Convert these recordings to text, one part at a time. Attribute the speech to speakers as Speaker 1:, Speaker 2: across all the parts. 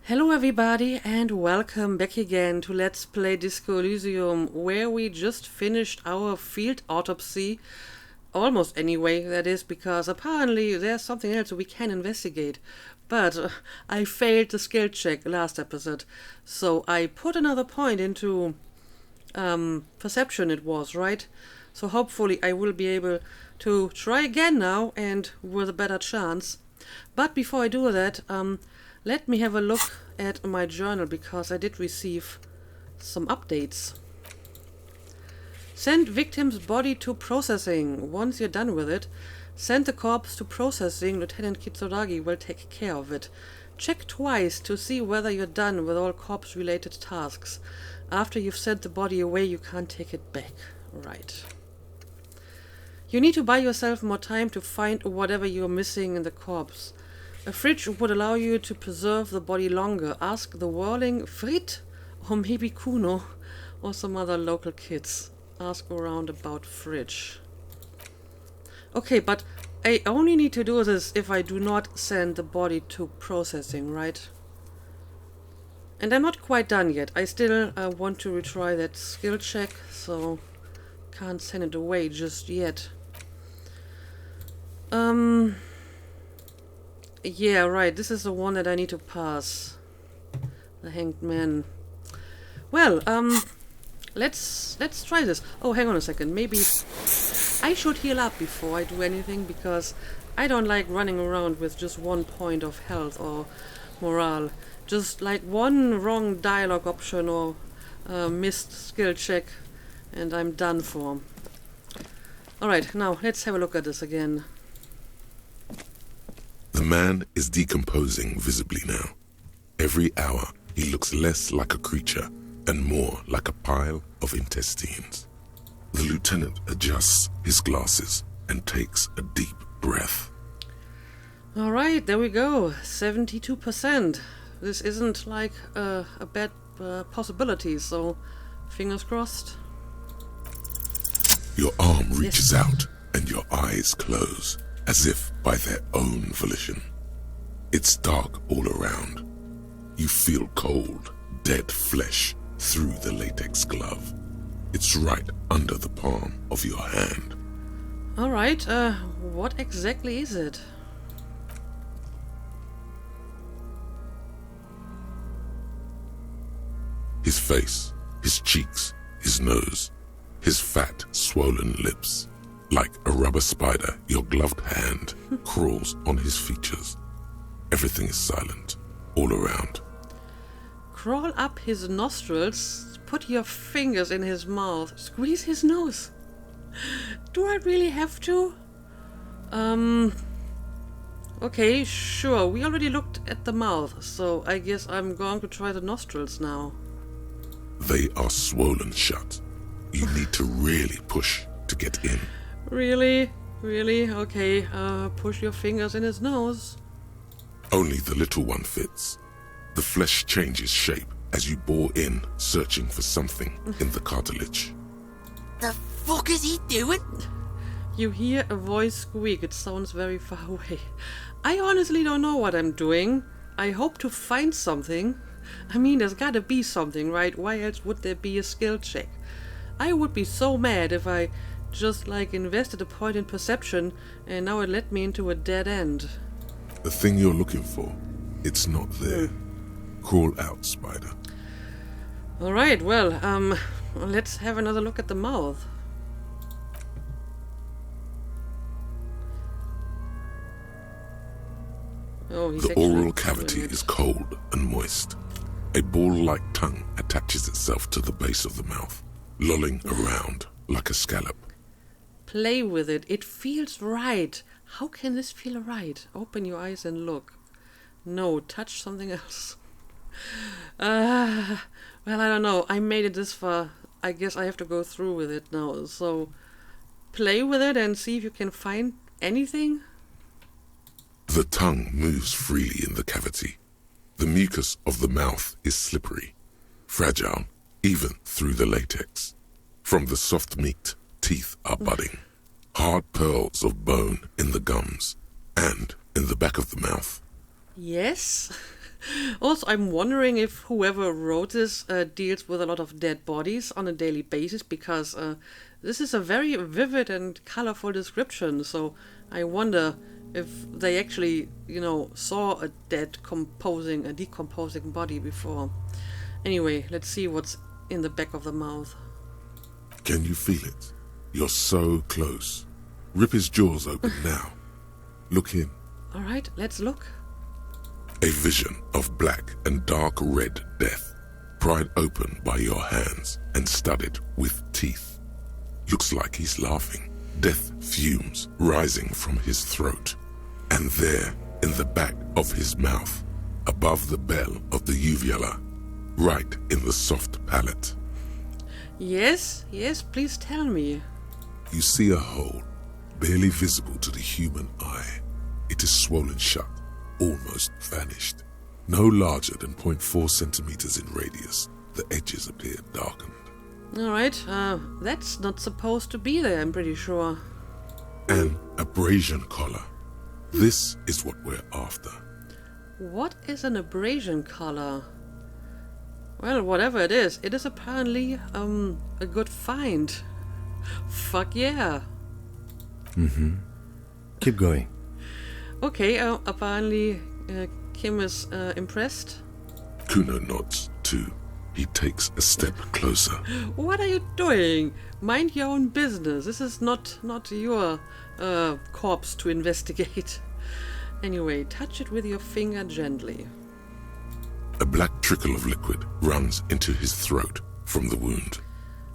Speaker 1: Hello everybody and welcome back again to Let's Play Disco Elysium, where we just finished our field autopsy. Almost anyway, that is, because apparently there's something else we can investigate. But I failed the skill check last episode, so I put another point into perception it was, right? So hopefully I will be able to try again now and with a better chance. But before I do that, let me have a look at my journal, because I did receive some updates. Send victim's body to processing. Once you're done with it, send the corpse to processing. Lieutenant Kitsuragi will take care of it. Check twice to see whether you're done with all corpse-related tasks. After you've sent the body away, you can't take it back. Right. You need to buy yourself more time to find whatever you're missing in the corpse. A fridge would allow you to preserve the body longer. Ask the whirling Frit, or maybe Kuno, or some other local kids. Ask around about fridge. Okay, but I only need to do this if I do not send the body to processing, right? And I'm not quite done yet. I still want to retry that skill check, so can't send it away just yet. Yeah, right, this is the one that I need to pass. The Hanged Man. Well, let's try this. Oh, hang on a second. Maybe I should heal up before I do anything, because I don't like running around with just 1 point of health or morale. Just like one wrong dialogue option or missed skill check and I'm done for. Alright, now let's have a look at this again.
Speaker 2: The man is decomposing visibly now. Every hour, he looks less like a creature and more like a pile of intestines. The lieutenant adjusts his glasses and takes a deep breath.
Speaker 1: Alright, there we go. 72%. This isn't like a bad possibility, so fingers crossed.
Speaker 2: Your arm reaches out and your eyes close, as if by their own volition. It's dark all around. You feel cold, dead flesh through the latex glove. It's right under the palm of your hand.
Speaker 1: Alright, what exactly is it?
Speaker 2: His face, his cheeks, his nose, his fat, swollen lips. Like a rubber spider, your gloved hand crawls on his features. Everything is silent, all around.
Speaker 1: Crawl up his nostrils, put your fingers in his mouth, squeeze his nose. Do I really have to? Okay, sure, we already looked at the mouth, so I guess I'm going to try the nostrils now.
Speaker 2: They are swollen shut. You need to really push to get in.
Speaker 1: Really? Really? Okay, push your fingers in his nose.
Speaker 2: Only the little one fits. The flesh changes shape as you bore in, searching for something in the cartilage.
Speaker 3: The fuck is he doing?
Speaker 1: You hear a voice squeak. It sounds very far away. I honestly don't know what I'm doing. I hope to find something. I mean, there's gotta be something, right? Why else would there be a skill check? I would be so mad if I just like invested a point in perception and now it led me into a dead end.
Speaker 2: The thing you're looking for, it's not there. Crawl out, spider.
Speaker 1: Alright, well, let's have another look at the mouth. Oh, he's
Speaker 2: The
Speaker 1: actually
Speaker 2: oral cavity is cold and moist. A ball-like tongue attaches itself to the base of the mouth, lolling around like a scallop.
Speaker 1: Play with it. It feels right. How can this feel right? Open your eyes and look. No, touch something else. Well, I don't know. I made it this far. I guess I have to go through with it now. So, play with it and see if you can find anything.
Speaker 2: The tongue moves freely in the cavity. The mucus of the mouth is slippery, fragile, even through the latex. From the soft meat, teeth are budding. Hard pearls of bone in the gums and in the back of the mouth.
Speaker 1: Yes? Also, I'm wondering if whoever wrote this deals with a lot of dead bodies on a daily basis, because this is a very vivid and colorful description. So I wonder if they actually, saw a decomposing body before. Anyway, let's see what's in the back of the mouth.
Speaker 2: Can you feel it? You're so close. Rip his jaws open now. Look in.
Speaker 1: All right, let's look.
Speaker 2: A vision of black and dark red death, pried open by your hands and studded with teeth. Looks like he's laughing. Death fumes rising from his throat. And there, in the back of his mouth, above the bell of the uvula, right in the soft palate.
Speaker 1: Yes, please tell me.
Speaker 2: You see a hole, barely visible to the human eye. It is swollen shut, almost vanished. No larger than 0.4 centimeters in radius, the edges appear darkened.
Speaker 1: Alright, that's not supposed to be there, I'm pretty sure.
Speaker 2: An abrasion collar. This is what we're after.
Speaker 1: What is an abrasion collar? Well, whatever it is apparently a good find. Fuck yeah.
Speaker 4: Keep going.
Speaker 1: Okay, apparently Kim is impressed.
Speaker 2: Kuno nods too. He takes a step closer.
Speaker 1: What are you doing? Mind your own business. This is not your corpse to investigate. Anyway, touch it with your finger gently.
Speaker 2: A black trickle of liquid runs into his throat from the wound.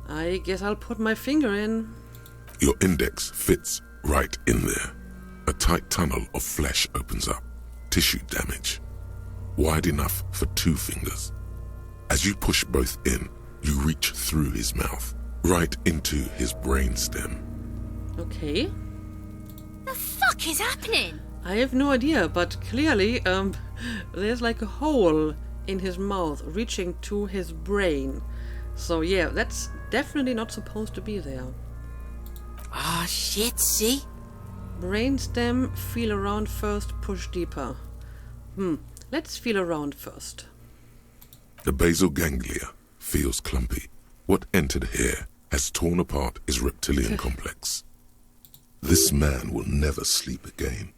Speaker 1: I guess I'll put my finger in.
Speaker 2: Your index fits right in there. A tight tunnel of flesh opens up. Tissue damage. Wide enough for 2 fingers. As you push both in, you reach through his mouth, right into his brainstem.
Speaker 1: Okay.
Speaker 3: The fuck is happening?
Speaker 1: I have no idea, but clearly, there's like a hole in his mouth reaching to his brain. So yeah, that's definitely not supposed to be there.
Speaker 3: Ah, shit, see?
Speaker 1: Brainstem, feel around first, push deeper. Let's feel around first.
Speaker 2: The basal ganglia feels clumpy. What entered here has torn apart his reptilian complex. This man will never sleep again.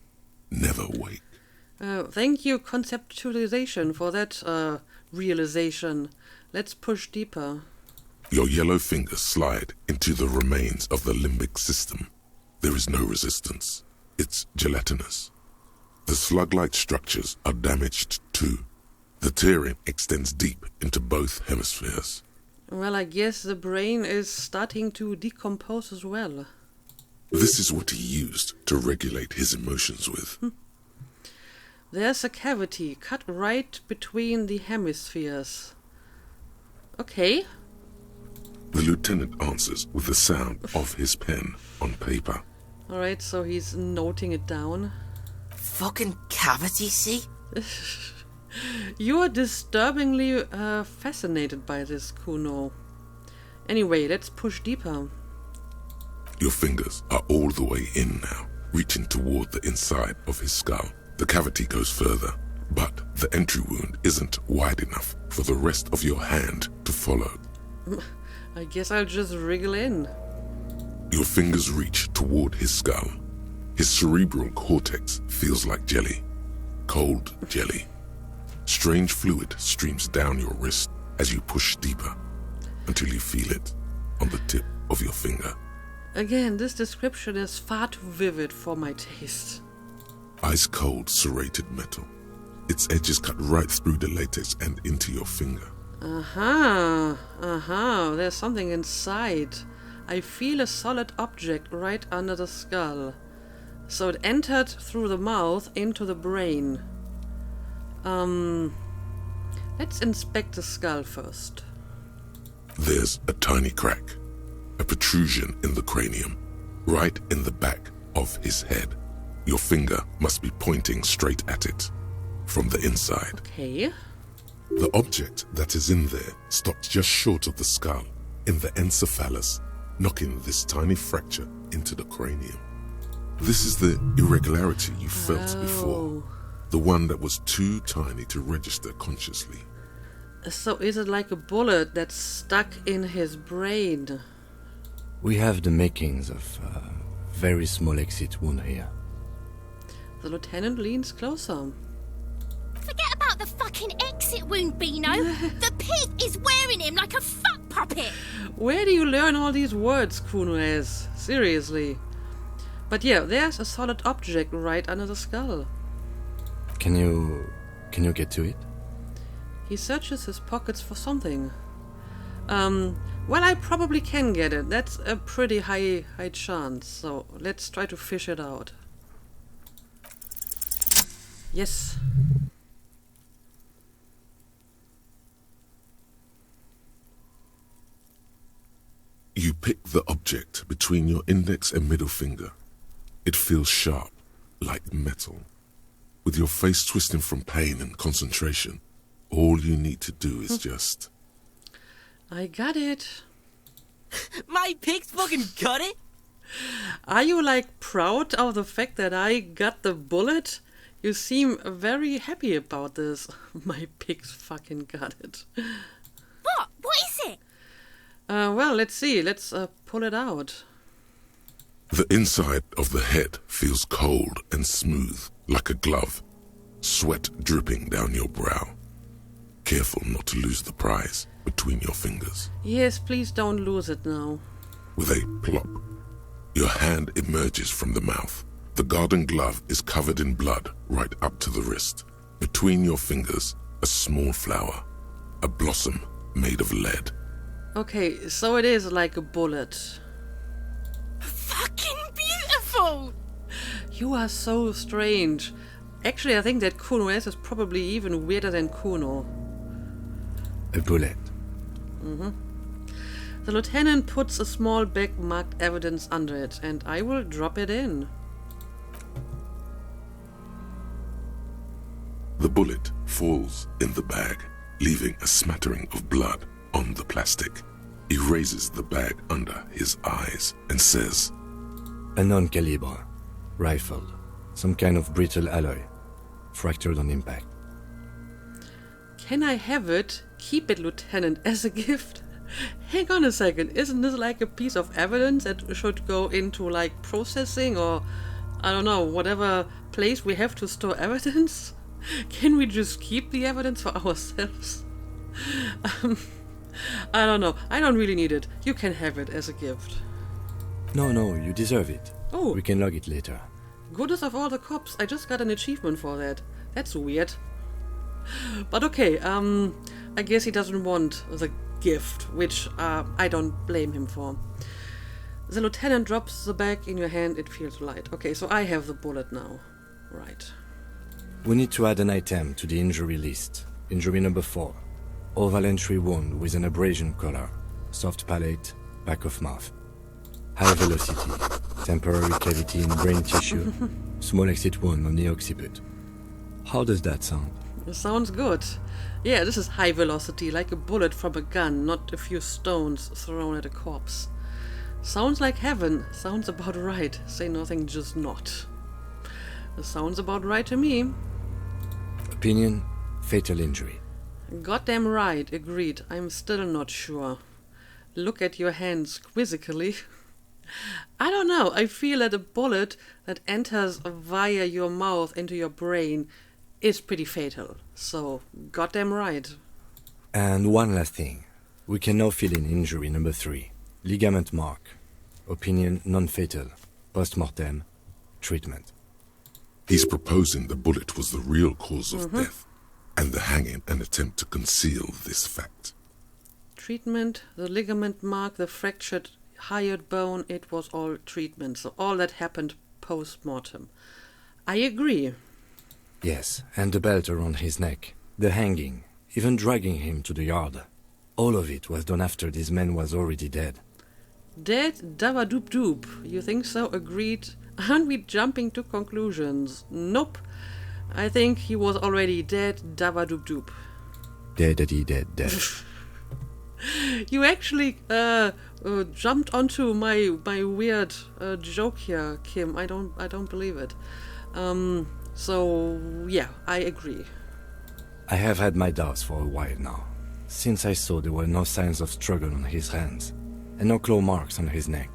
Speaker 2: Never wake.
Speaker 1: Thank you, conceptualization, for that realization. Let's push deeper.
Speaker 2: Your yellow fingers slide into the remains of the limbic system. There is no resistance. It's gelatinous. The slug-like structures are damaged too. The tearing extends deep into both hemispheres.
Speaker 1: Well, I guess the brain is starting to decompose as well.
Speaker 2: This is what he used to regulate his emotions with.
Speaker 1: There's a cavity cut right between the hemispheres. Okay.
Speaker 2: The lieutenant answers with the sound of his pen on paper.
Speaker 1: Alright, so he's noting it down.
Speaker 3: Fucking cavity, see?
Speaker 1: You are disturbingly fascinated by this, Kuno. Anyway, let's push deeper.
Speaker 2: Your fingers are all the way in now, reaching toward the inside of his skull. The cavity goes further, but the entry wound isn't wide enough for the rest of your hand to follow.
Speaker 1: I guess I'll just wriggle in.
Speaker 2: Your fingers reach toward his skull. His cerebral cortex feels like jelly. Cold jelly. Strange fluid streams down your wrist as you push deeper until you feel it on the tip of your finger.
Speaker 1: Again, this description is far too vivid for my taste.
Speaker 2: Ice-cold serrated metal. Its edges cut right through the latex and into your finger.
Speaker 1: There's something inside. I feel a solid object right under the skull. So it entered through the mouth into the brain. Let's inspect the skull first.
Speaker 2: There's a tiny crack, a protrusion in the cranium, right in the back of his head. Your finger must be pointing straight at it, from the inside.
Speaker 1: Okay.
Speaker 2: The object that is in there stops just short of the skull, in the encephalus, knocking this tiny fracture into the cranium. This is the irregularity you felt before. the one that was too tiny to register consciously.
Speaker 1: So is it like a bullet that's stuck in his brain?
Speaker 4: We have the makings of a very small exit wound here.
Speaker 1: The lieutenant leans closer.
Speaker 3: Forget about the fucking exit wound, Beano. The pig is wearing him like a fuck puppet.
Speaker 1: Where do you learn all these words, Kunoez? Seriously. But yeah, there's a solid object right under the skull.
Speaker 4: Can you get to it?
Speaker 1: He searches his pockets for something. Well, I probably can get it. That's a pretty high chance. So let's try to fish it out. Yes.
Speaker 2: You pick the object between your index and middle finger. It feels sharp, like metal. With your face twisting from pain and concentration, all you need to do is just...
Speaker 1: I got it.
Speaker 3: My pig's fucking got it.
Speaker 1: Are you like proud of the fact that I got the bullet? You seem very happy about this. My pig's fucking got it.
Speaker 3: What? What is it?
Speaker 1: Well, let's see. Let's pull it out.
Speaker 2: The inside of the head feels cold and smooth, like a glove. Sweat dripping down your brow. Careful not to lose the prize between your fingers.
Speaker 1: Yes, please don't lose it now.
Speaker 2: With a plop, your hand emerges from the mouth. The garden glove is covered in blood right up to the wrist. Between your fingers, a small flower, a blossom made of lead.
Speaker 1: Okay, so it is like a bullet.
Speaker 3: Fucking beautiful.
Speaker 1: You are so strange. Actually, I think that Kunoez is probably even weirder than Kuno.
Speaker 4: A bullet.
Speaker 1: The lieutenant puts a small bag marked evidence under it, and I will drop it in.
Speaker 2: The bullet falls in the bag, leaving a smattering of blood on the plastic. He raises the bag under his eyes and says,
Speaker 4: A non-caliber. Rifle. Some kind of brittle alloy. Fractured on impact.
Speaker 1: Can I have it? Keep it, Lieutenant, as a gift? Hang on a second, isn't this like a piece of evidence that should go into like processing or, I don't know, whatever place we have to store evidence? Can we just keep the evidence for ourselves? I don't know, I don't really need it. You can have it as a gift.
Speaker 4: No, you deserve it.
Speaker 1: Oh.
Speaker 4: We can log it later.
Speaker 1: Goodness of all the cops, I just got an achievement for that. That's weird. But okay, I guess he doesn't want the gift, which I don't blame him for. The lieutenant drops the bag in your hand, it feels light. Okay, so I have the bullet now. Right.
Speaker 4: We need to add an item to the injury list. Injury number 4. Oval entry wound with an abrasion collar. Soft palate, back of mouth. High velocity. Temporary cavity in brain tissue. Small exit wound on the occiput. How does that sound?
Speaker 1: Sounds good. Yeah, this is high velocity, like a bullet from a gun, not a few stones thrown at a corpse. Sounds like heaven. Sounds about right. Say nothing, just not. Sounds about right to me.
Speaker 4: Opinion, fatal injury.
Speaker 1: Goddamn right, agreed. I'm still not sure. Look at your hands quizzically. I don't know, I feel that a bullet that enters via your mouth into your brain is pretty fatal. So, goddamn right.
Speaker 4: And one last thing. We can now fill in injury number 3. Ligament mark. Opinion non-fatal. Post-mortem. Treatment.
Speaker 2: He's proposing the bullet was the real cause of death, and the hanging an attempt to conceal this fact.
Speaker 1: Treatment, the ligament mark, the fractured hyoid bone, it was all treatment. So all that happened post-mortem. I agree.
Speaker 4: Yes, and the belt around his neck. The hanging. Even dragging him to the yard. All of it was done after this man was already dead.
Speaker 1: Dead? Dabba-doop-doop. You think so? Agreed. Aren't we jumping to conclusions? Nope. I think he was already dead. Dabba-doop-doop.
Speaker 4: Dead.
Speaker 1: You actually jumped onto my weird joke here, Kim. I don't believe it. So, yeah, I agree.
Speaker 4: I have had my doubts for a while now, since I saw there were no signs of struggle on his hands, and no claw marks on his neck.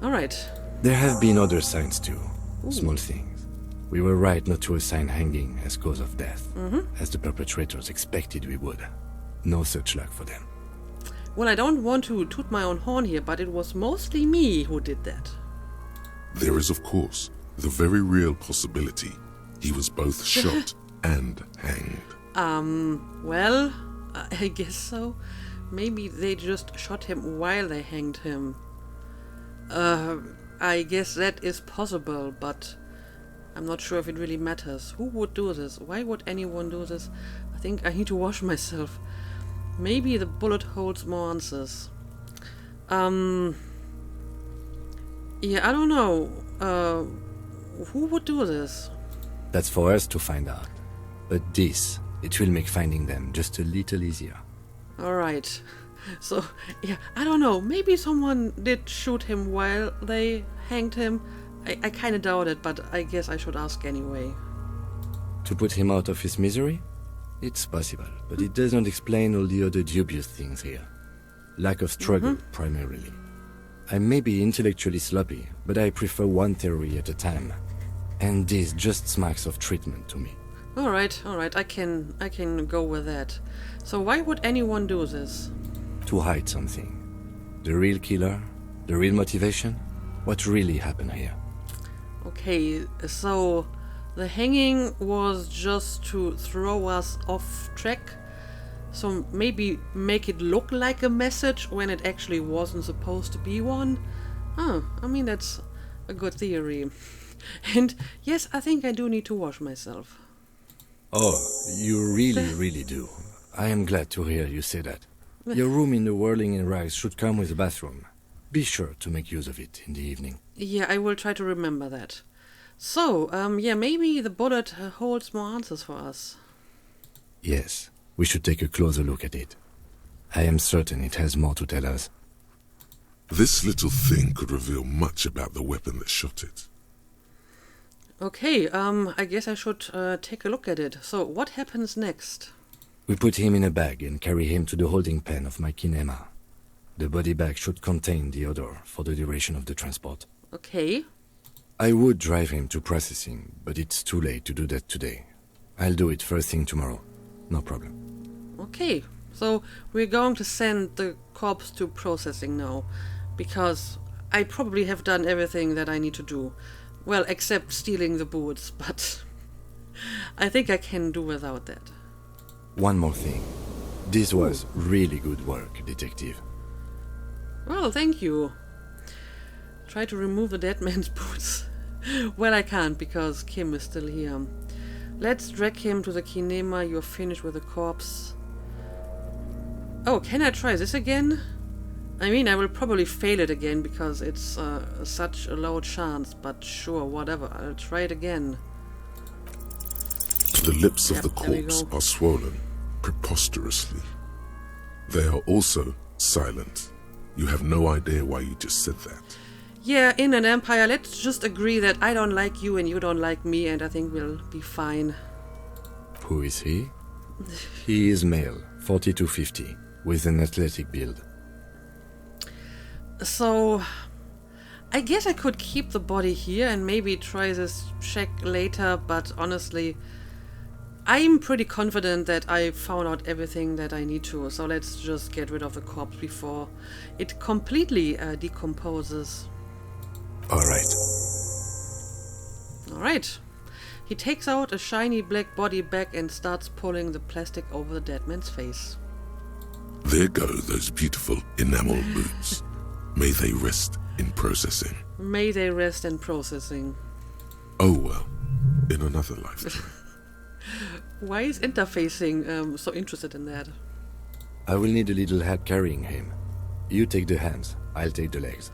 Speaker 1: Alright.
Speaker 4: There have been other signs too, small things. We were right not to assign hanging as cause of death, as the perpetrators expected we would. No such luck for them.
Speaker 1: Well, I don't want to toot my own horn here, but it was mostly me who did that.
Speaker 2: There is, of course, the very real possibility he was both shot and hanged.
Speaker 1: Well, I guess so. Maybe they just shot him while they hanged him. I guess that is possible, but I'm not sure if it really matters. Who would do this? Why would anyone do this? I think I need to wash myself. Maybe the bullet holds more answers. Yeah, I don't know. Who would do this?
Speaker 4: That's for us to find out. But this, it will make finding them just a little easier.
Speaker 1: Alright. So, yeah, I don't know. Maybe someone did shoot him while they hanged him. I kinda doubt it, but I guess I should ask anyway.
Speaker 4: To put him out of his misery? It's possible, but it doesn't explain all the other dubious things here. Lack of struggle, primarily. I may be intellectually sloppy, but I prefer one theory at a time. And this just smacks of treatment to me.
Speaker 1: Alright, I can go with that. So why would anyone do this?
Speaker 4: To hide something. The real killer? The real motivation? What really happened here?
Speaker 1: Okay, so the hanging was just to throw us off track. So maybe make it look like a message when it actually wasn't supposed to be one. I mean, that's a good theory. And yes, I think I do need to wash myself.
Speaker 4: Oh, you really do. I am glad to hear you say that. Your room in the Whirling in Rags should come with a bathroom. Be sure to make use of it in the evening.
Speaker 1: Yeah, I will try to remember that. So, yeah, maybe the bullet holds more answers for us.
Speaker 4: Yes, we should take a closer look at it. I am certain it has more to tell us.
Speaker 2: This little thing could reveal much about the weapon that shot it.
Speaker 1: Okay, I guess I should take a look at it. So, what happens next?
Speaker 4: We put him in a bag and carry him to the holding pen of my kinema. The body bag should contain the odor for the duration of the transport.
Speaker 1: Okay.
Speaker 4: I would drive him to processing, but it's too late to do that today. I'll do it first thing tomorrow. No problem.
Speaker 1: Okay, so we're going to send the corpse to processing now, because I probably have done everything that I need to do. Well, except stealing the boots, but I think I can do without that.
Speaker 4: One more thing. This was really good work, Detective.
Speaker 1: Well, thank you. Try to remove the dead man's boots. Well, I can't, because Kim is still here. Let's drag him to the kinema. You're finished with the corpse. Oh, can I try this again? I mean, I will probably fail it again, because it's such a low chance, but sure, whatever. I'll try it again.
Speaker 2: The lips of the
Speaker 1: there we
Speaker 2: corpse
Speaker 1: go.
Speaker 2: are swollen, preposterously. They are also silent. You have no idea why you just said that.
Speaker 1: Yeah, in an empire, let's just agree that I don't like you and you don't like me, and I think we'll be fine.
Speaker 4: Who is he? He is male, 40 to 50, with an athletic build.
Speaker 1: So, I guess I could keep the body here and maybe try this check later, but honestly, I'm pretty confident that I found out everything that I need to, so let's just get rid of the corpse before it completely decomposes.
Speaker 4: Alright.
Speaker 1: Alright. He takes out a shiny black body bag and starts pulling the plastic over the dead man's face.
Speaker 2: There go those beautiful enamel boots. May they rest in processing.
Speaker 1: May they rest in processing.
Speaker 2: Oh well, in another lifetime.
Speaker 1: Why is interfacing so interested in that?
Speaker 4: I will need a little help carrying him. You take the hands, I'll take the legs.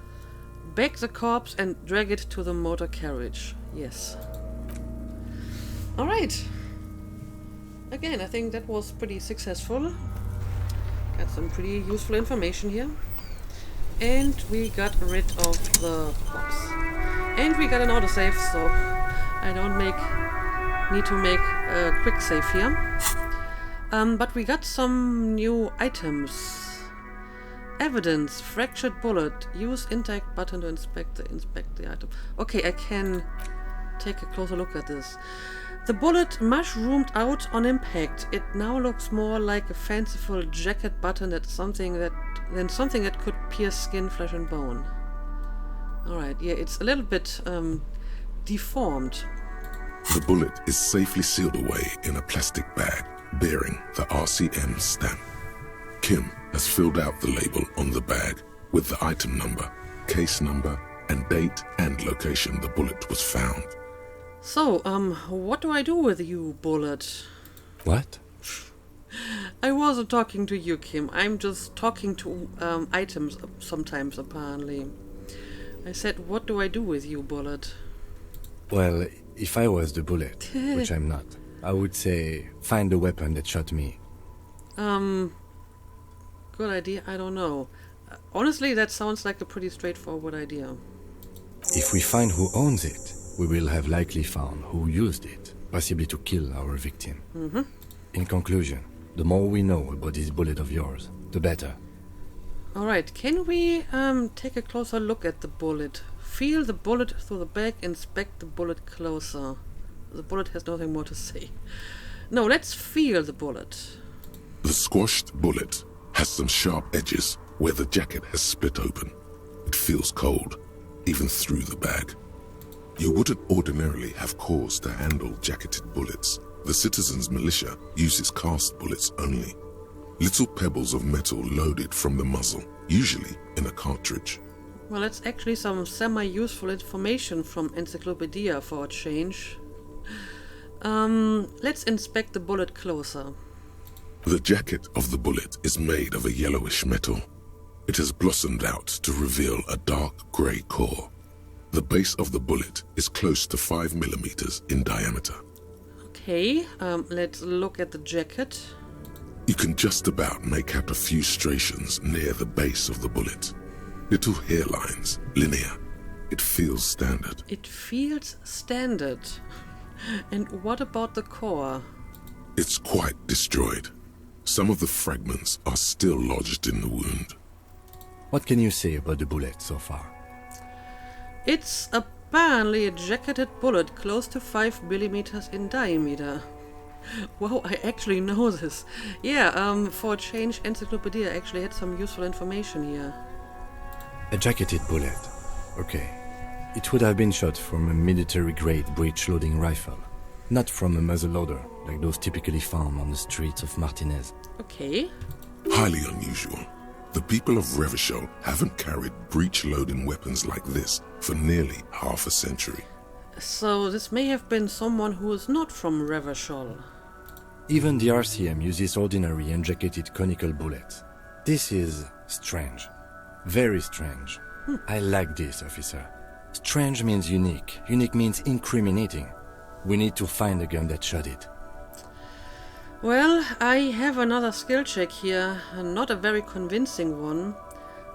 Speaker 1: Bag the corpse and drag it to the motor carriage. Yes. Alright. Again, I think that was pretty successful. Got some pretty useful information here. And we got rid of the corpse. And we got an autosave, so I don't need to make a quick save here. But we got some new items. Evidence, fractured bullet. Use interact button to inspect the item. Okay, I can take a closer look at this. The bullet mushroomed out on impact. It now looks more like a fanciful jacket button than something that could pierce skin, flesh, and bone. Alright, yeah, it's a little bit deformed.
Speaker 2: The bullet is safely sealed away in a plastic bag bearing the RCM stamp. Kim has filled out the label on the bag with the item number, case number, and date and location the bullet was found.
Speaker 1: So, what do I do with you, bullet?
Speaker 4: What?
Speaker 1: I wasn't talking to you, Kim. I'm just talking to items sometimes, apparently. I said, what do I do with you, bullet?
Speaker 4: Well, if I was the bullet, which I'm not, I would say find the weapon that shot me.
Speaker 1: Good idea, I don't know. Honestly, that sounds like a pretty straightforward idea.
Speaker 4: If we find who owns it, we will have likely found who used it, possibly to kill our victim.
Speaker 1: Mm-hmm.
Speaker 4: In conclusion, the more we know about this bullet of yours, the better.
Speaker 1: Alright, can we take a closer look at the bullet? Feel the bullet through the bag, inspect the bullet closer. The bullet has nothing more to say. No, let's feel the bullet.
Speaker 2: The squashed bullet has some sharp edges where the jacket has split open. It feels cold, even through the bag. You wouldn't ordinarily have cause to handle jacketed bullets. The citizens' militia uses cast bullets only. Little pebbles of metal loaded from the muzzle, usually in a cartridge.
Speaker 1: Well, that's actually some semi-useful information from Encyclopedia for a change. Let's inspect the bullet closer.
Speaker 2: The jacket of the bullet is made of a yellowish metal. It has blossomed out to reveal a dark grey core. The base of the bullet is close to 5 millimeters in diameter.
Speaker 1: Okay, let's look at the jacket.
Speaker 2: You can just about make out a few striations near the base of the bullet. Little hairlines, linear. It feels standard.
Speaker 1: It feels standard. And what about the core?
Speaker 2: It's quite destroyed. Some of the fragments are still lodged in the wound.
Speaker 4: What can you say about the bullet so far?
Speaker 1: It's apparently a jacketed bullet close to 5 millimeters in diameter. Wow, I actually know this. Yeah, for a change, Encyclopedia actually had some useful information here.
Speaker 4: A jacketed bullet. Okay. It would have been shot from a military-grade breech-loading rifle, not from a muzzleloader like those typically found on the streets of Martinez.
Speaker 1: Okay.
Speaker 2: Highly unusual. The people of Revachol haven't carried breech-loading weapons like this for nearly half a century.
Speaker 1: So this may have been someone who is not from Revachol.
Speaker 4: Even the RCM uses ordinary unjacketed conical bullets. This is strange. Very strange. I like this, officer. Strange means unique. Unique means incriminating. We need to find the gun that shot it.
Speaker 1: Well, I have another skill check here, not a very convincing one.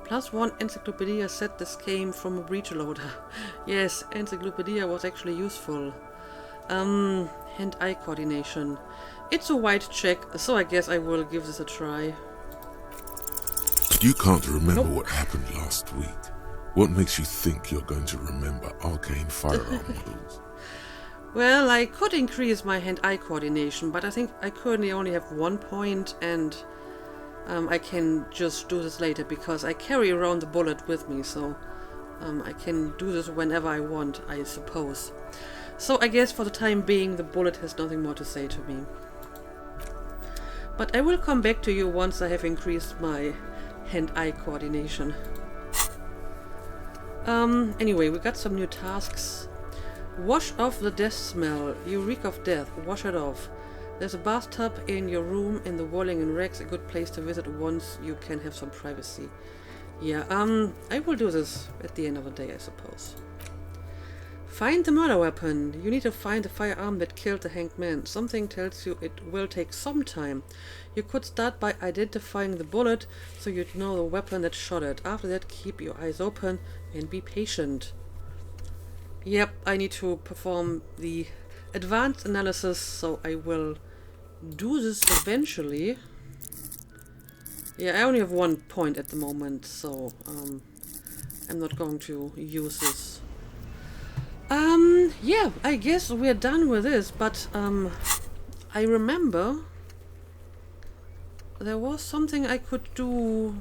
Speaker 1: +1 Encyclopedia said this came from a breech loader. Yes, Encyclopedia was actually useful. Hand-eye coordination. It's a white check, so I guess I will give this a try.
Speaker 2: You can't remember what happened last week. What makes you think you're going to remember arcane firearm models?
Speaker 1: Well, I could increase my hand-eye coordination, but I think I currently only have 1 point, and I can just do this later because I carry around the bullet with me, so I can do this whenever I want, I suppose. So I guess for the time being the bullet has nothing more to say to me. But I will come back to you once I have increased my hand-eye coordination. Anyway, we got some new tasks. Wash off the death smell. You reek of death. Wash it off. There's a bathtub in your room in the Walling and Rex. A good place to visit once you can have some privacy. Yeah, I will do this at the end of the day, I suppose. Find the murder weapon. You need to find the firearm that killed the hanged man. Something tells you it will take some time. You could start by identifying the bullet so you'd know the weapon that shot it. After that, keep your eyes open and be patient. Yep, I need to perform the advanced analysis, so I will do this eventually. Yeah, I only have 1 point at the moment, so I'm not going to use this. Yeah, I guess we're done with this, but I remember there was something I could do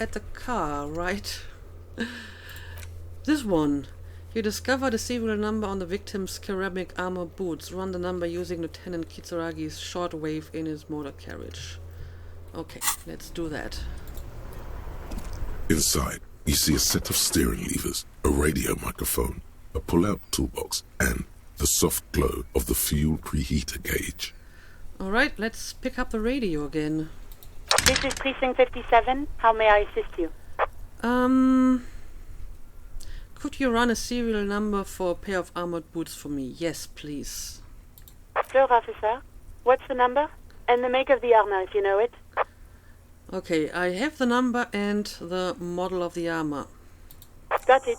Speaker 1: at the car, right? This one. You discover the serial number on the victim's ceramic armor boots. Run the number using Lieutenant Kitsuragi's shortwave in his motor carriage. Okay, let's do that.
Speaker 2: Inside, you see a set of steering levers, a radio microphone, a pull-out toolbox, and the soft glow of the fuel preheater gauge.
Speaker 1: Alright, let's pick up the radio again.
Speaker 5: This is Precinct 57. How may I assist you?
Speaker 1: Could you run a serial number for a pair of armored boots for me? Yes, please.
Speaker 5: Sure, officer. What's the number? And the make of the armor, if you know it.
Speaker 1: Okay, I have the number and the model of the armor.
Speaker 5: Got it.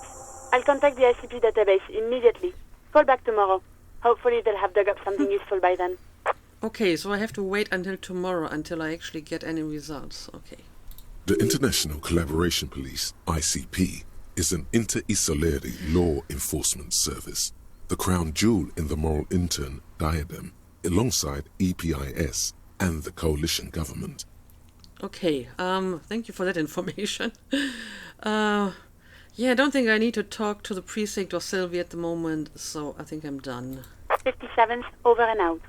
Speaker 5: I'll contact the ICP database immediately. Call back tomorrow. Hopefully they'll have dug up something useful by then.
Speaker 1: Okay, so I have to wait until tomorrow until I actually get any results. Okay.
Speaker 2: The International Collaboration Police, ICP, is an inter-Isolari law enforcement service, the crown jewel in the moral intern diadem, alongside EPIS and the coalition government.
Speaker 1: Okay, thank you for that information. Yeah, I don't think I need to talk to the precinct or Sylvie at the moment, so I think I'm done.
Speaker 5: 57th, over and out.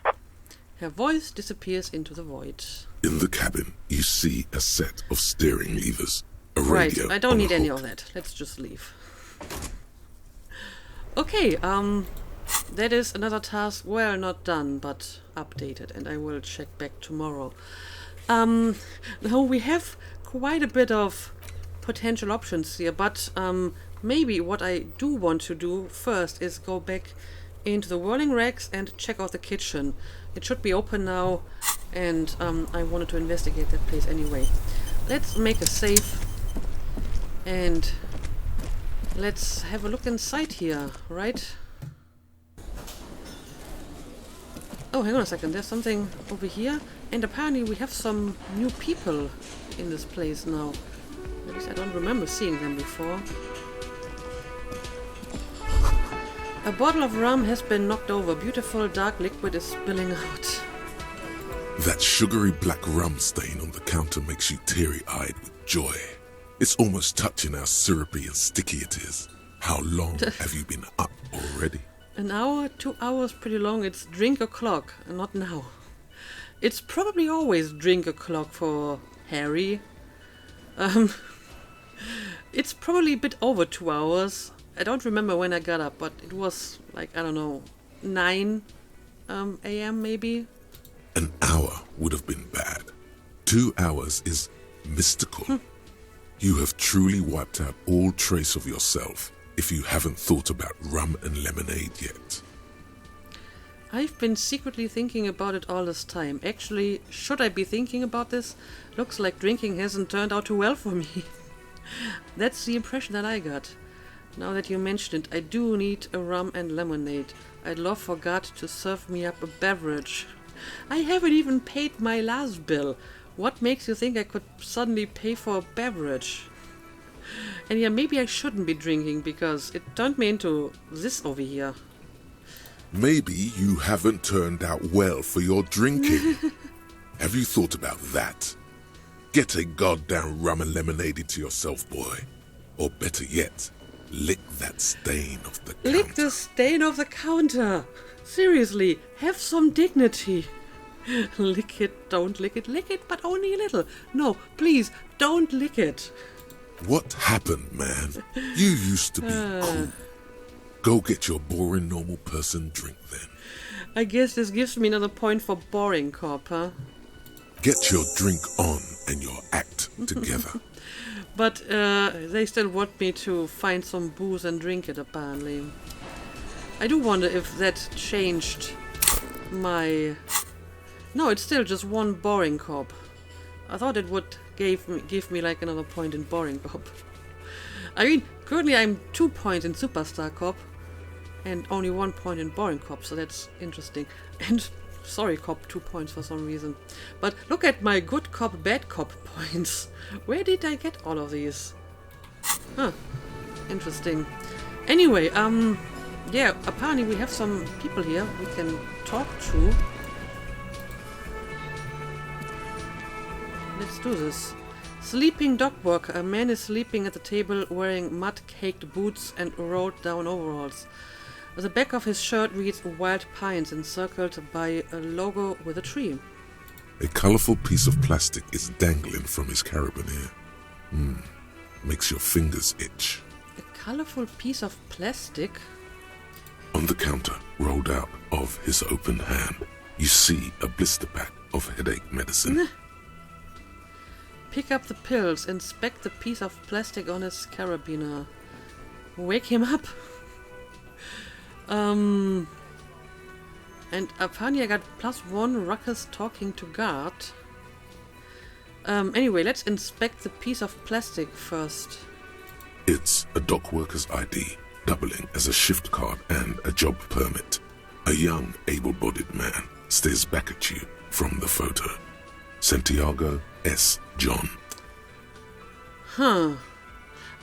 Speaker 1: Her voice disappears into the void.
Speaker 2: In the cabin, you see a set of steering levers, a
Speaker 1: Right,
Speaker 2: radio
Speaker 1: I don't
Speaker 2: on
Speaker 1: need
Speaker 2: a
Speaker 1: any
Speaker 2: hook.
Speaker 1: of that. Let's just leave. Okay, that is another task, well, not done, but updated, and I will check back tomorrow. Now we have quite a bit of potential options here, but maybe what I do want to do first is go back into the whirling racks and check out the kitchen. It should be open now, and I wanted to investigate that place anyway. Let's make a save and let's have a look inside here, right? Oh, hang on a second, there's something over here, and apparently we have some new people in this place now. At least I don't remember seeing them before. A bottle of rum has been knocked over. Beautiful dark liquid is spilling out.
Speaker 2: That sugary black rum stain on the counter makes you teary-eyed with joy. It's almost touching how syrupy and sticky it is. How long have you been up already?
Speaker 1: An hour, 2 hours, pretty long. It's drink o'clock, not now. It's probably always drink o'clock for Harry. It's probably a bit over 2 hours. I don't remember when I got up, but it was like, I don't know, 9 a.m. maybe?
Speaker 2: An hour would have been bad. 2 hours is mystical. You have truly wiped out all trace of yourself if you haven't thought about rum and lemonade yet.
Speaker 1: I've been secretly thinking about it all this time. Actually, should I be thinking about this? Looks like drinking hasn't turned out too well for me. That's the impression that I got. Now that you mention it, I do need a rum and lemonade. I'd love for God to serve me up a beverage. I haven't even paid my last bill. What makes you think I could suddenly pay for a beverage? And yeah, maybe I shouldn't be drinking because it turned me into this over here.
Speaker 2: Maybe you haven't turned out well for your drinking. Have you thought about that? Get a goddamn rum and lemonade into yourself, boy. Or better yet, lick that stain off the counter.
Speaker 1: Lick the stain off the counter! Seriously, have some dignity. Lick it, don't lick it, but only a little. No, please, don't lick it.
Speaker 2: What happened, man? You used to be cool. Go get your boring normal person drink then.
Speaker 1: I guess this gives me another point for boring cop, huh?
Speaker 2: Get your drink on and your act together.
Speaker 1: But they still want me to find some booze and drink it, apparently. I do wonder if that changed my... No, it's still just one boring cop. I thought it would give me like another point in boring cop. I mean, currently I'm 2 points in Superstar Cop. And only 1 point in boring cop, so that's interesting. And sorry cop, 2 points for some reason. But look at my good cop, bad cop points. Where did I get all of these? Huh. Interesting. Anyway, yeah, apparently we have some people here we can talk to. Let's do this. Sleeping dock worker. A man is sleeping at the table wearing mud-caked boots and rolled down overalls. The back of his shirt reads Wild Pines, encircled by a logo with a tree.
Speaker 2: A colorful piece of plastic is dangling from his carabiner. Makes your fingers itch.
Speaker 1: A colorful piece of plastic?
Speaker 2: On the counter, rolled out of his open hand, you see a blister pack of headache medicine.
Speaker 1: Pick up the pills. Inspect the piece of plastic on his carabiner. Wake him up. And apparently I got +1 ruckus talking to guard. Anyway, let's inspect the piece of plastic first.
Speaker 2: It's a dock worker's ID, doubling as a shift card and a job permit. A young, able-bodied man stares back at you from the photo. Santiago S. John.
Speaker 1: Huh.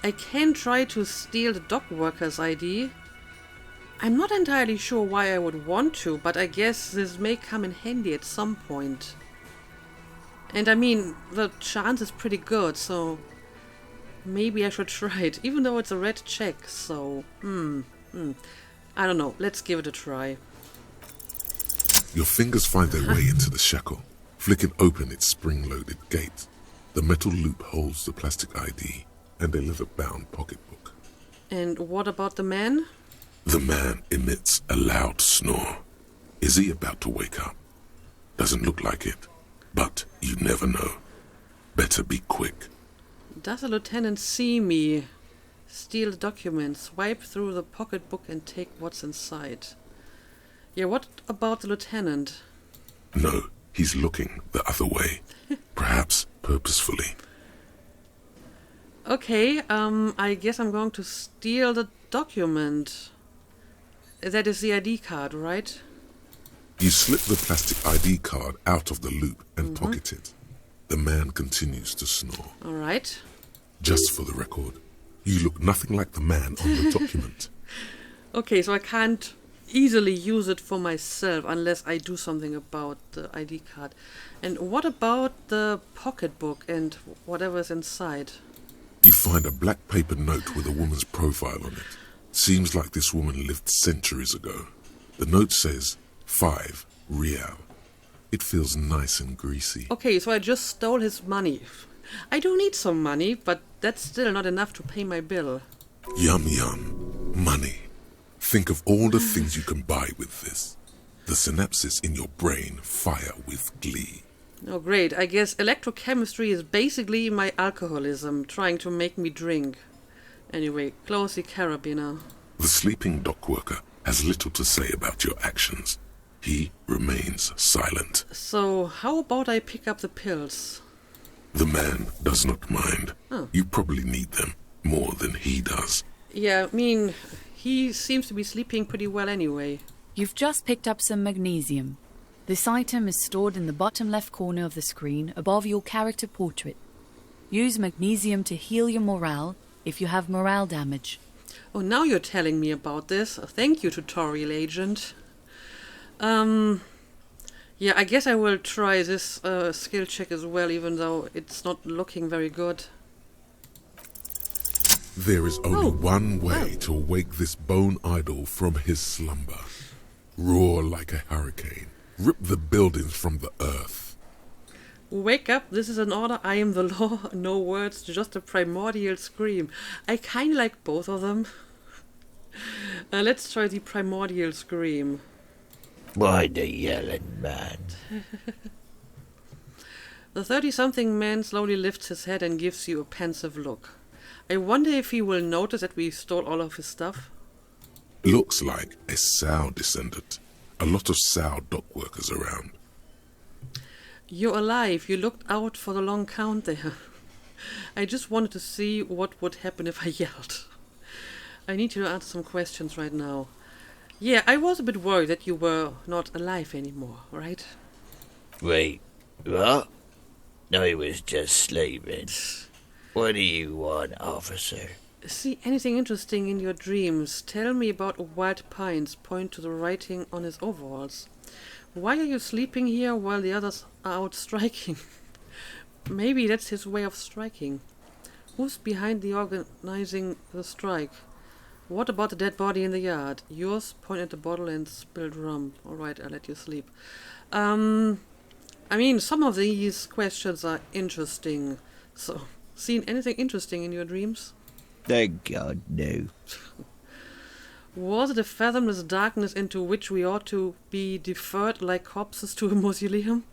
Speaker 1: I can try to steal the dock worker's ID. I'm not entirely sure why I would want to, but I guess this may come in handy at some point. And I mean, the chance is pretty good, so maybe I should try it, even though it's a red check, so I don't know, let's give it a try.
Speaker 2: Your fingers find their way into the shackle, flicking open its spring-loaded gate. The metal loop holds the plastic ID and a leather-bound pocketbook.
Speaker 1: And what about the man?
Speaker 2: The man emits a loud snore. Is he about to wake up? Doesn't look like it, but you never know. Better be quick.
Speaker 1: Does the lieutenant see me? Steal the document, swipe through the pocketbook and take what's inside. Yeah, what about the lieutenant?
Speaker 2: No, he's looking the other way. Perhaps purposefully.
Speaker 1: Okay, I guess I'm going to steal the document. That is the ID card, right?
Speaker 2: You slip the plastic ID card out of the loop and pocket it. The man continues to snore.
Speaker 1: All right.
Speaker 2: Just for the record, you look nothing like the man on the document.
Speaker 1: Okay, so I can't easily use it for myself unless I do something about the ID card. And what about the pocketbook and whatever's inside?
Speaker 2: You find a black paper note with a woman's profile on it. Seems like this woman lived centuries ago. The note says 5 real. It feels nice and greasy.
Speaker 1: Okay, so I just stole his money. I do need some money, but that's still not enough to pay my bill.
Speaker 2: Yum yum. Money. Think of all the things you can buy with this. The synapses in your brain fire with glee.
Speaker 1: Oh great, I guess electrochemistry is basically my alcoholism, trying to make me drink. Anyway, close the carabiner.
Speaker 2: The sleeping dock worker has little to say about your actions. He remains silent.
Speaker 1: So, how about I pick up the pills?
Speaker 2: The man does not mind.
Speaker 1: Oh.
Speaker 2: You probably need them more than he does.
Speaker 1: Yeah, I mean, he seems to be sleeping pretty well anyway.
Speaker 6: You've just picked up some magnesium. This item is stored in the bottom left corner of the screen above your character portrait. Use magnesium to heal your morale if you have morale damage.
Speaker 1: Oh, now you're telling me about this. Thank you, tutorial agent. Yeah, I guess I will try this skill check as well, even though it's not looking very good.
Speaker 2: There is only one way to wake this bone idol from his slumber. Roar like a hurricane. Rip the buildings from the earth.
Speaker 1: Wake up, this is an order, I am the law. No words, just a primordial scream. I kinda like both of them. Let's try the primordial scream.
Speaker 7: Why the yelling man?
Speaker 1: The 30-something man slowly lifts his head and gives you a pensive look. I wonder if he will notice that we stole all of his stuff.
Speaker 2: Looks like a sow descendant. A lot of sow dock workers around.
Speaker 1: You're alive. You looked out for the long count there. I just wanted to see what would happen if I yelled. I need you to answer some questions right now. Yeah, I was a bit worried that you were not alive anymore, right?
Speaker 7: Wait, what? I was just sleeping. What do you want, officer?
Speaker 1: See anything interesting in your dreams? Tell me about Wild Pines. Point to the writing on his overalls. Why are you sleeping here while the others are out striking? Maybe that's his way of striking. Who's behind the organizing the strike? What about the dead body in the yard? Yours? Point at the bottle and spilled rum. Alright, I'll let you sleep. I mean, some of these questions are interesting. So, seen anything interesting in your dreams?
Speaker 7: Thank God, no.
Speaker 1: Was it a fathomless darkness into which we ought to be deferred like corpses to a mausoleum?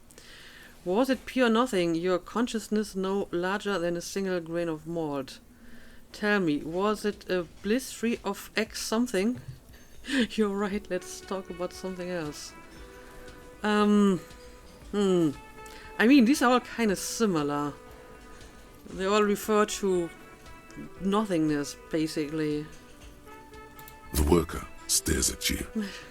Speaker 1: Was it pure nothing, your consciousness no larger than a single grain of malt? Tell me, was it a bliss free of X something? You're right, let's talk about something else. I mean, these are all kind of similar. They all refer to nothingness, basically.
Speaker 2: The worker stares at you,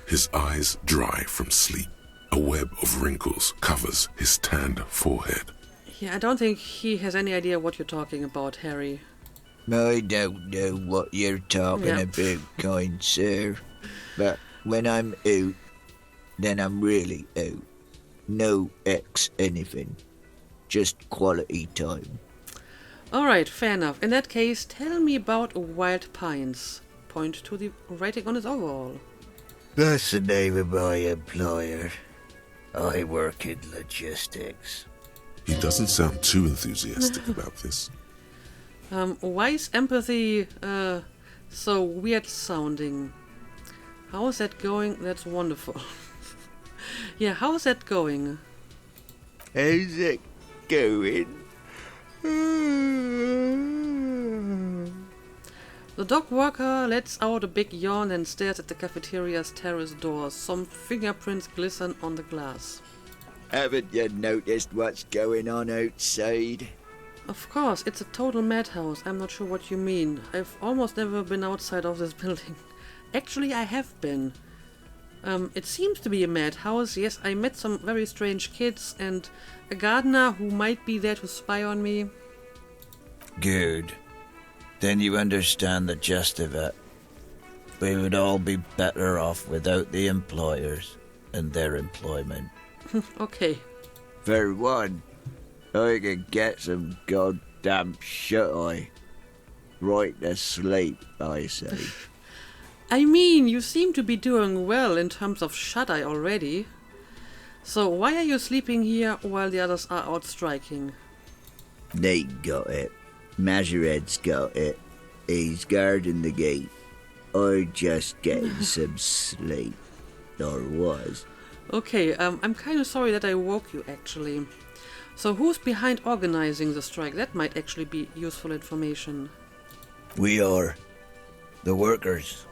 Speaker 2: his eyes dry from sleep. A web of wrinkles covers his tanned forehead.
Speaker 1: Yeah, I don't think he has any idea what you're talking about, Harry.
Speaker 7: I don't know what you're talking about, kind sir. But when I'm out, then I'm really out. No X anything. Just quality time.
Speaker 1: Alright, fair enough. In that case, tell me about Wild Pines. Point to the writing on his overall.
Speaker 7: That's the name of my employer. I work in logistics.
Speaker 2: He doesn't sound too enthusiastic about this.
Speaker 1: Why is empathy so weird sounding? How is that going? That's wonderful. Yeah, how is that going?
Speaker 7: How's it going?
Speaker 1: The dog worker lets out a big yawn and stares at the cafeteria's terrace doors. Some fingerprints glisten on the glass.
Speaker 7: Haven't you noticed what's going on outside?
Speaker 1: Of course, it's a total madhouse. I'm not sure what you mean. I've almost never been outside of this building. Actually, I have been. It seems to be a madhouse. Yes, I met some very strange kids and a gardener who might be there to spy on me.
Speaker 7: Good. Then you understand the gist of it. We would all be better off without the employers and their employment.
Speaker 1: Okay.
Speaker 7: For one, I can get some goddamn shut-eye. Right to sleep, I say.
Speaker 1: I mean, you seem to be doing well in terms of shut-eye already. So why are you sleeping here while the others are out striking?
Speaker 7: They got it. Majorette's got it. He's guarding the gate. I'm just getting some sleep. Or was.
Speaker 1: Okay, I'm kind of sorry that I woke you, actually. So who's behind organizing the strike? That might actually be useful information.
Speaker 7: We are. The workers.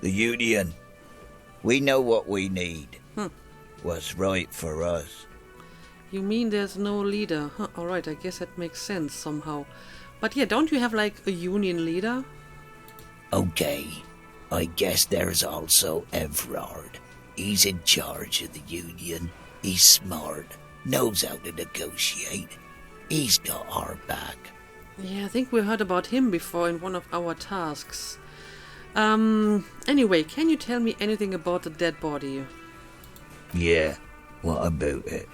Speaker 7: The union. We know what we need. What's right for us.
Speaker 1: You mean there's no leader? Huh, alright, I guess that makes sense somehow. But yeah, don't you have like a union leader?
Speaker 7: Okay. I guess there's also Everard. He's in charge of the union. He's smart. Knows how to negotiate. He's got our back.
Speaker 1: Yeah, I think we heard about him before in one of our tasks. Anyway, can you tell me anything about the dead body?
Speaker 7: Yeah, what about it?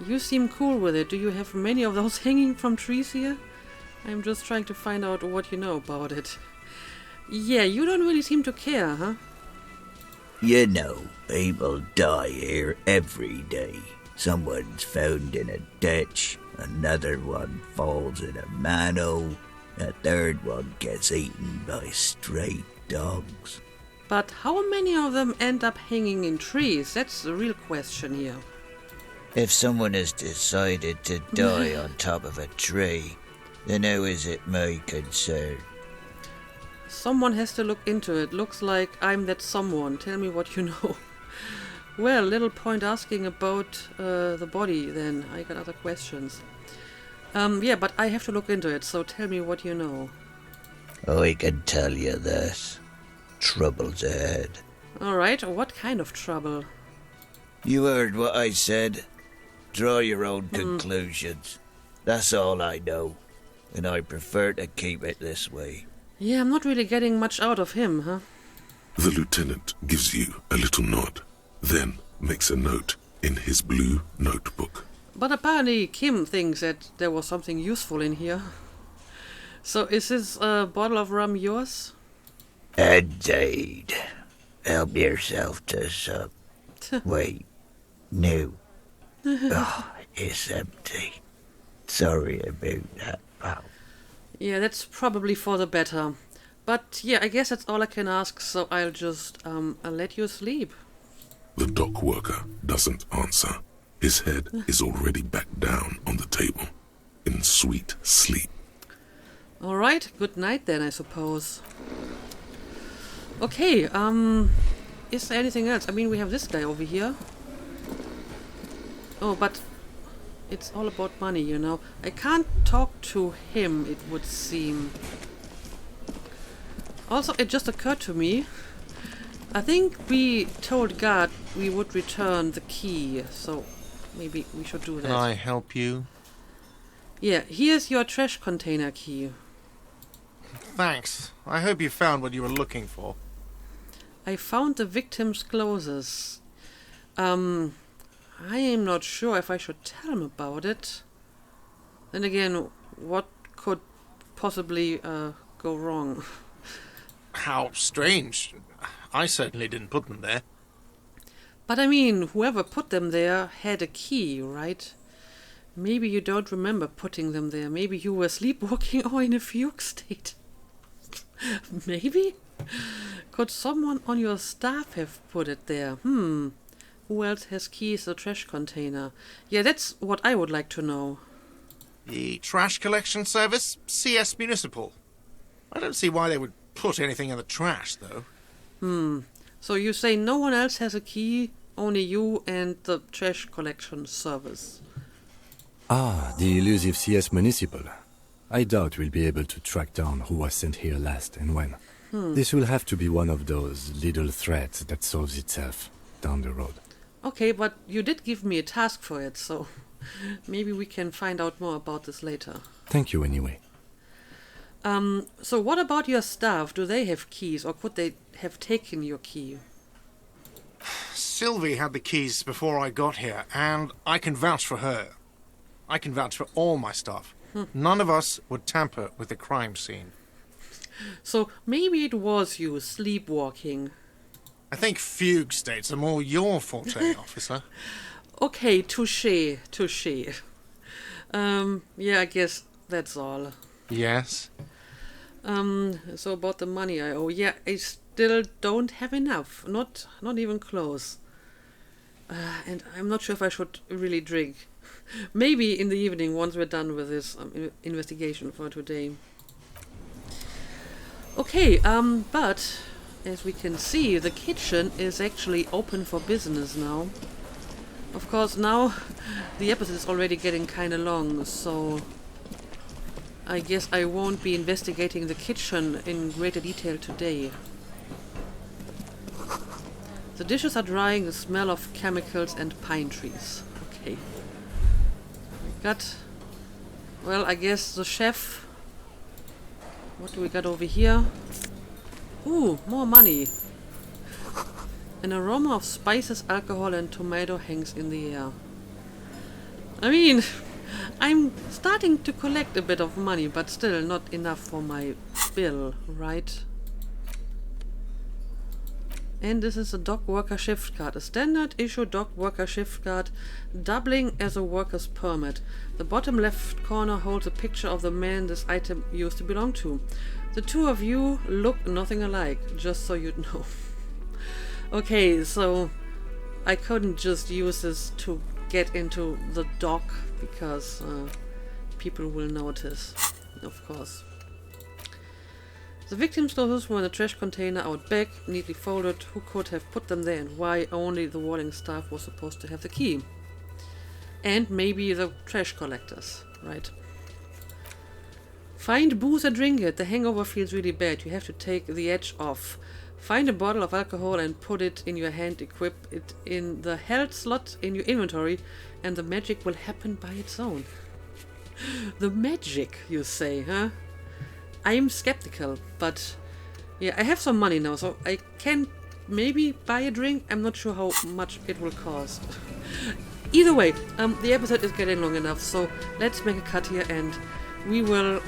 Speaker 1: You seem cool with it. Do you have many of those hanging from trees here? I'm just trying to find out what you know about it. Yeah, you don't really seem to care, huh?
Speaker 7: You know, people die here every day. Someone's found in a ditch, another one falls in a manhole, a third one gets eaten by stray dogs.
Speaker 1: But how many of them end up hanging in trees? That's the real question here.
Speaker 7: If someone has decided to die on top of a tree, then how is it my concern?
Speaker 1: Someone has to look into it. Looks like I'm that someone. Tell me what you know. Well, little point asking about the body then. I got other questions. Yeah, but I have to look into it, so tell me what you know.
Speaker 7: I can tell you this. Trouble's ahead.
Speaker 1: Alright, what kind of trouble?
Speaker 7: You heard what I said. Draw your own conclusions. That's all I know, and I prefer to keep it this way.
Speaker 1: Yeah, I'm not really getting much out of him, huh?
Speaker 2: The lieutenant gives you a little nod, then makes a note in his blue notebook.
Speaker 1: But apparently Kim thinks that there was something useful in here. So is this bottle of rum yours?
Speaker 7: Indeed. Help yourself to some. Wait. No. Oh, it's empty. Sorry about that, pal.
Speaker 1: Yeah, that's probably for the better. But yeah, I guess that's all I can ask, so I'll just I'll let you sleep.
Speaker 2: The dock worker doesn't answer. His head is already back down on the table, in sweet sleep.
Speaker 1: Alright, good night then, I suppose. Okay, is there anything else? I mean, we have this guy over here. Oh, but it's all about money, you know. I can't talk to him, it would seem. Also, it just occurred to me, I think we told God we would return the key, so maybe we should do that.
Speaker 8: Can I help you?
Speaker 1: Yeah, here's your trash container key.
Speaker 8: Thanks. I hope you found what you were looking for.
Speaker 1: I found the victim's clothes. I am not sure if I should tell him about it. Then again, what could possibly go wrong?
Speaker 8: How strange. I certainly didn't put them there.
Speaker 1: But I mean, whoever put them there had a key, right? Maybe you don't remember putting them there. Maybe you were sleepwalking or in a fugue state. Maybe? Could someone on your staff have put it there? Who else has keys to the trash container? Yeah, that's what I would like to know.
Speaker 8: The trash collection service? CS Municipal. I don't see why they would put anything in the trash, though.
Speaker 1: So you say no one else has a key, only you and the trash collection service.
Speaker 4: Ah, the elusive CS Municipal. I doubt we'll be able to track down who was sent here last and when. This will have to be one of those little threats that solves itself down the road.
Speaker 1: Okay, but you did give me a task for it, so maybe we can find out more about this later.
Speaker 4: Thank you anyway.
Speaker 1: So what about your staff? Do they have keys, or could they have taken your key?
Speaker 8: Sylvie had the keys before I got here, and I can vouch for her. I can vouch for all my staff. None of us would tamper with the crime scene.
Speaker 1: So maybe it was you sleepwalking.
Speaker 8: I think fugue states are more your forte, officer.
Speaker 1: Okay, touché. Yeah, I guess that's all.
Speaker 8: Yes?
Speaker 1: So about the money I owe. Yeah, I still don't have enough. Not even close. And I'm not sure if I should really drink. Maybe in the evening, once we're done with this investigation for today. Okay, but as we can see, the kitchen is actually open for business now. Of course, now the episode is already getting kind of long, so I guess I won't be investigating the kitchen in greater detail today. The dishes are drying, the smell of chemicals and pine trees. Okay. Well, I guess the chef. What do we got over here? Ooh, more money. An aroma of spices, alcohol and tomato hangs in the air. I mean, I'm starting to collect a bit of money, but still not enough for my bill, right? And this is a dock worker shift card, a standard issue dock worker shift card, doubling as a worker's permit. The bottom left corner holds a picture of the man this item used to belong to. The two of you look nothing alike, just so you'd know. Okay, so I couldn't just use this to get into the dock because people will notice, of course. The victim's clothes were in a trash container out back, neatly folded. Who could have put them there and why only the warning staff was supposed to have the key? And maybe the trash collectors, right? Find booze and drink it. The hangover feels really bad. You have to take the edge off. Find a bottle of alcohol and put it in your hand. Equip it in the health slot in your inventory, and the magic will happen by its own. The magic, you say, huh? I'm skeptical, but yeah, I have some money now, so I can maybe buy a drink. I'm not sure how much it will cost. Either way, the episode is getting long enough, so let's make a cut here, and we will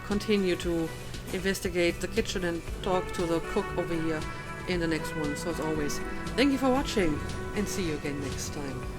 Speaker 1: continue to investigate the kitchen and talk to the cook over here in the next one. So as always, thank you for watching, and see you again next time.